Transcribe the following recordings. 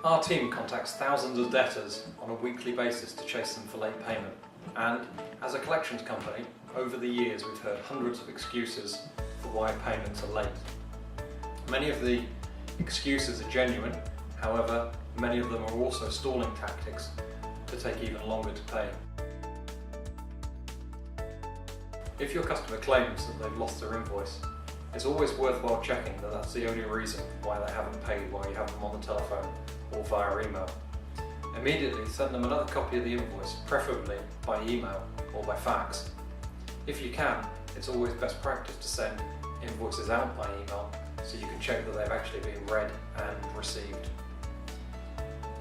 Our team contacts thousands of debtors on a weekly basis to chase them for late payment, and as a collections company, over the years we've heard hundreds of excuses for why payments are late. Many of the excuses are genuine, however many of them are also stalling tactics to take even longer to pay. If your customer claims that they've lost their invoice, it's always worthwhile checking that that's the only reason why they haven't paid while you have them on the telephone or via email. Immediately send them another copy of the invoice, preferably by email or by fax. If you can, it's always best practice to send invoices out by email so you can check that they've actually been read and received.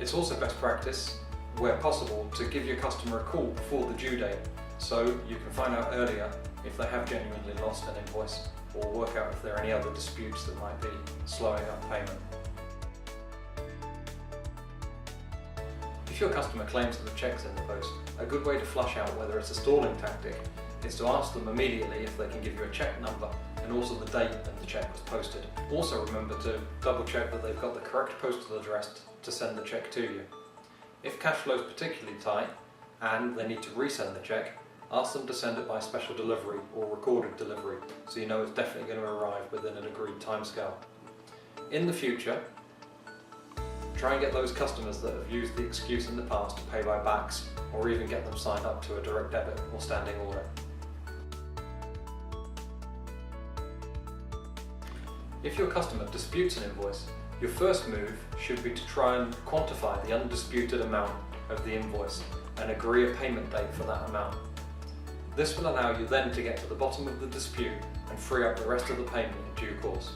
It's also best practice, where possible, to give your customer a call before the due date so you can find out earlier if they have genuinely lost an invoice or work out if there are any other disputes that might be slowing up payment. If your customer claims that the cheque's in the post, a good way to flush out whether it's a stalling tactic is to ask them immediately if they can give you a cheque number and also the date that the cheque was posted. Also remember to double check that they've got the correct postal address to send the cheque to you. If cash flow is particularly tight and they need to resend the cheque, ask them to send it by special delivery or recorded delivery so you know it's definitely going to arrive within an agreed timescale. In the future, try and get those customers that have used the excuse in the past to pay by backs, or even get them signed up to a direct debit or standing order. If your customer disputes an invoice, your first move should be to try and quantify the undisputed amount of the invoice and agree a payment date for that amount. This will allow you then to get to the bottom of the dispute and free up the rest of the payment in due course.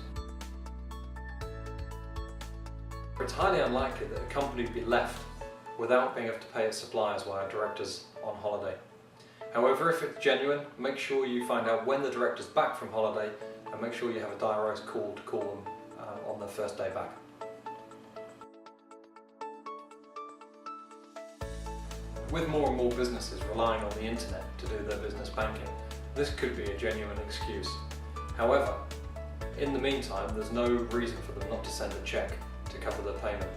It's highly unlikely that a company would be left without being able to pay its suppliers while a director's on holiday. However, if it's genuine, make sure you find out when the director's back from holiday and make sure you have a diarised call to call them on their first day back. With more and more businesses relying on the internet to do their business banking, this could be a genuine excuse. However, in the meantime, there's no reason for them not to send a cheque to cover their payment.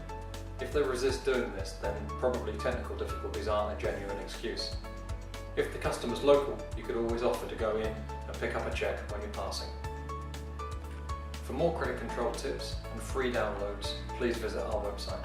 If they resist doing this, then probably technical difficulties aren't a genuine excuse. If the customer's local, you could always offer to go in and pick up a cheque when you're passing. For more credit control tips and free downloads, please visit our website.